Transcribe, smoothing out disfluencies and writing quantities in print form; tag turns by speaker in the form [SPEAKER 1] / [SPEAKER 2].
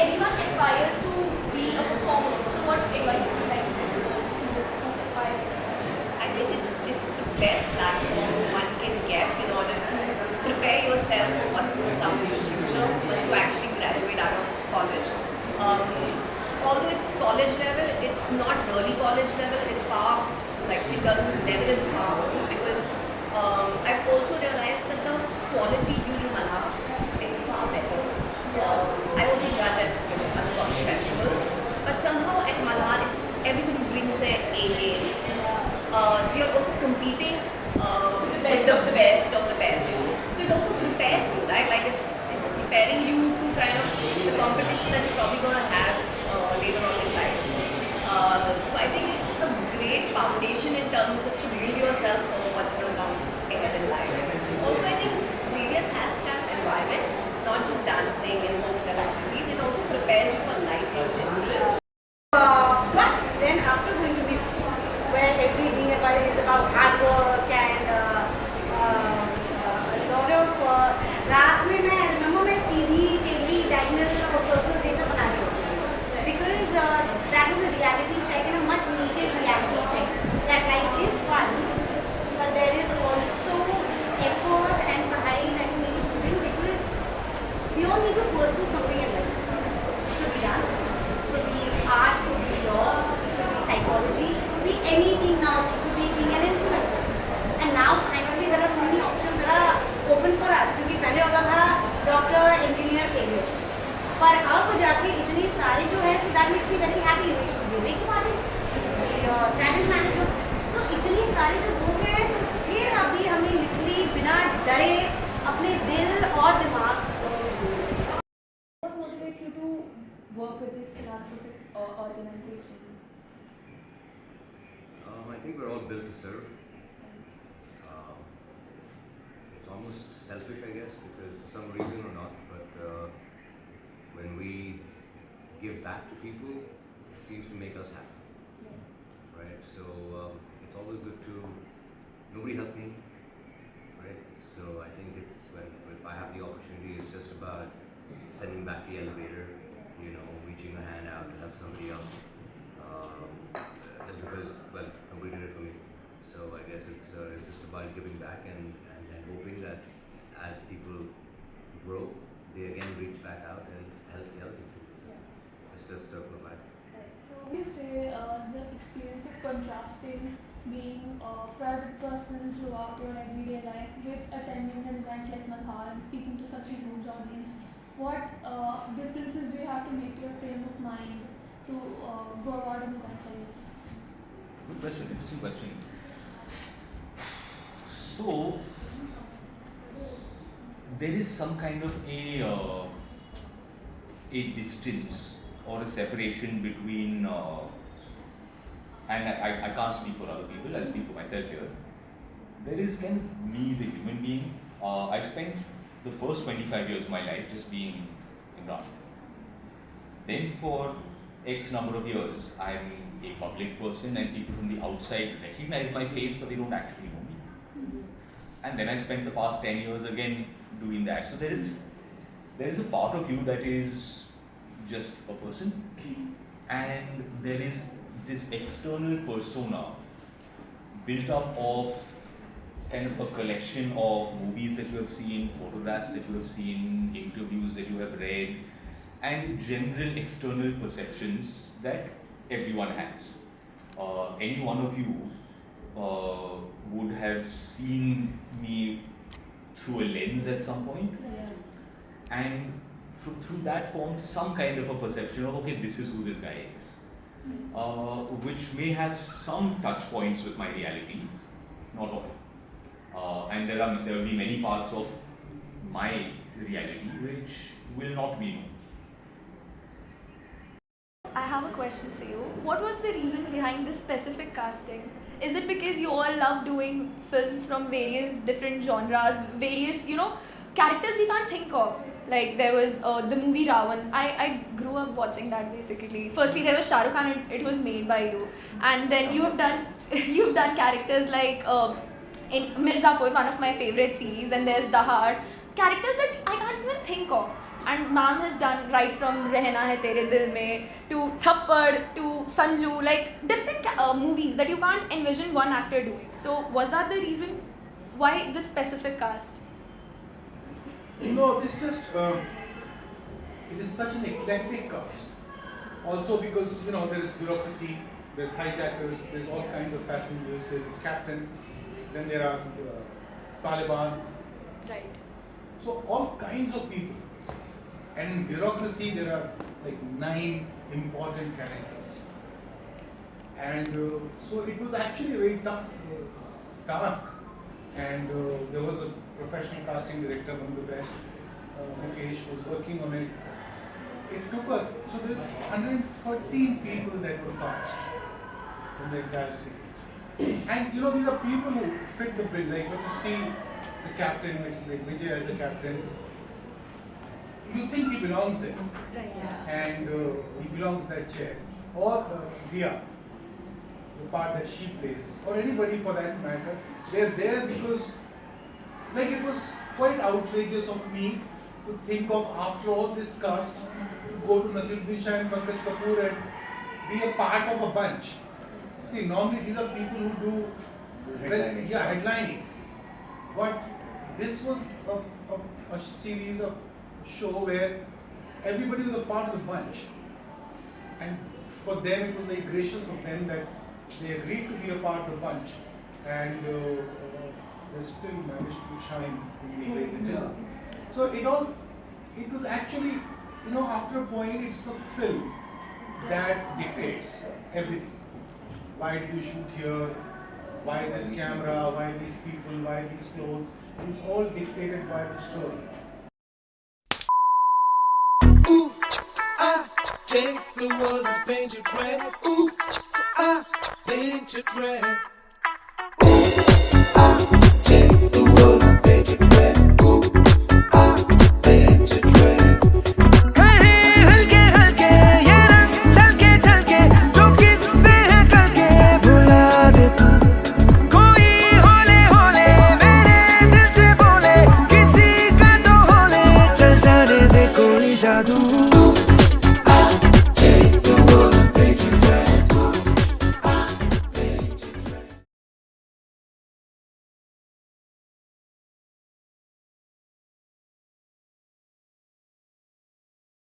[SPEAKER 1] everyone aspires to be a performer. So what advice would you like to give to students who aspire?
[SPEAKER 2] I think it's the best platform one can get in order to prepare yourself for what's going to come in the future once you actually graduate out of college. Although it's college level, it's not really college level. It's far, like in terms of level, it's far more because I've also realized that the quality during Malhar is far better. I also judge at other college festivals, but somehow at Malhar, it's everybody brings their A game. So you're also competing
[SPEAKER 1] With the
[SPEAKER 2] with
[SPEAKER 1] best
[SPEAKER 2] the
[SPEAKER 1] of the
[SPEAKER 2] best of the best. So it also prepares you, right? Like it's preparing you to kind of the competition that you're probably going to have later on in life. So I think it's a great foundation in terms of to build yourself for what's going to come ahead in life. Also, I think Xavier's has kind of environment, not just dancing and co-curricular activities. It also prepares you for life in general.
[SPEAKER 3] But then after going to Viva, where everything is about hard work and a lot of रात में मैं remember मैं सीधी टेढ़ी diagonal और circles ये सब बना रही होती because that was a reality check and a much needed reality check that life is fun but there is also effort and पढ़ाई that you need to put in because we all need to pursue something in life. It could be dance, could be art, could be law, could be psychology, could be anything now. It could be being an influencer. And now, thankfully, there are so many options that are open for us. क्योंकि पहले होता था doctor, engineer, failure. पर अब जाके इतनी सारी जो है, so that makes me very happy. You could be a makeup artist, you could be a talent manager. तो इतनी सारी जो लोग हैं, फिर अभी हमें literally बिना डरे अपने दिल और दिमाग दोनों में सोचना चाहिए.
[SPEAKER 1] What motivates you to work with these philanthropic organizations?
[SPEAKER 4] I think we're all built to serve. It's almost selfish, I guess, because for some reason or not, but when we give back to people, it seems to make us happy, right? So it's always good to, nobody helped me, right? So I think it's if I have the opportunity, it's just about sending back the elevator, reaching a hand out to help somebody else. Just because, well, nobody did it for me. So I guess it's just about giving back and hoping that as people grow, they again reach back out and help the other people. Just a circle of life.
[SPEAKER 1] So you say the experience of contrasting being a private person throughout your everyday life with attending an event like Malhar and speaking to such a huge audience, what differences do you have to make to your frame of mind to go about an event like this?
[SPEAKER 5] Good question, interesting question. So, there is some kind of a distance or a separation between, and I can't speak for other people, I'll speak for myself here. There is kind of me, the human being. I spent the first 25 years of my life just being Imran. Then for X number of years, I'm a public person and people from the outside recognize my face but they don't actually know me. And then I spent the past 10 years again doing that. So there is a part of you that is just a person and there is this external persona built up of kind of a collection of movies that you have seen, photographs that you have seen, interviews that you have read, and general external perceptions that everyone has. Any one of you would have seen me through a lens at some point, and through that formed some kind of a perception of, okay, this is who this guy is, which may have some touch points with my reality, not all. And there will be many parts of my reality which will not be known.
[SPEAKER 1] I have a question for you. What was the reason behind this specific casting? Is it because you all love doing films from various different genres, various, characters we can't think of? Like there was the movie Ravan. I grew up watching that basically. Firstly, there was Shah Rukh Khan and it was made by you. And then you've done characters like in Mirzapur, one of my favorite series. Then there's Dahar. Characters that I can't even think of. And ma'am has done right from Rehna Hai Tere Dil Mein to Thappad to Sanju, like different movies that you can't envision one actor doing. So was that the reason why this specific cast?
[SPEAKER 6] No, this just it is such an eclectic cast. Also because there is bureaucracy, there's hijackers, there's all kinds of passengers, there's a captain, then there are Taliban.
[SPEAKER 1] Right.
[SPEAKER 6] So all kinds of people. And in bureaucracy there are like 9 important characters. And so it was actually a very tough task. And there was a professional casting director, one of the best, Mukesh, was working on it. It took us, so there's 113 people that were cast in the entire series. And these are people who fit the bill. Like when you see the captain, like Vijay as the captain, you think he belongs there.
[SPEAKER 1] Right.
[SPEAKER 6] And he belongs in that chair. Or Vida, the part that she plays, or anybody for that matter, they're there because it was quite outrageous of me to think of, after all this cast, to go to Naseeruddin Shah and Pankaj Kapoor and be a part of a bunch. See, normally these are people who do headlining. But this was a series, a show where everybody was a part of the bunch. And for them, it was very gracious of them that they agreed to be a part of the bunch. And they still managed to shine in the way they did. So it was actually, after a point, it's the film that dictates everything. Why did you shoot here? Why this camera? Why these people? Why these clothes? It's all dictated by the story.
[SPEAKER 7] Ooh, I take the world and paint it red. Ooh, I paint it red. Ooh, I take the world and paint it red. Ooh, I paint it red. हल्के हल्के ये रंग चलके चलके जो किससे है कल के भुला देता कोई होले होले मेरे दिल से बोले किसी का तो होले चल जाने दे कोई जादू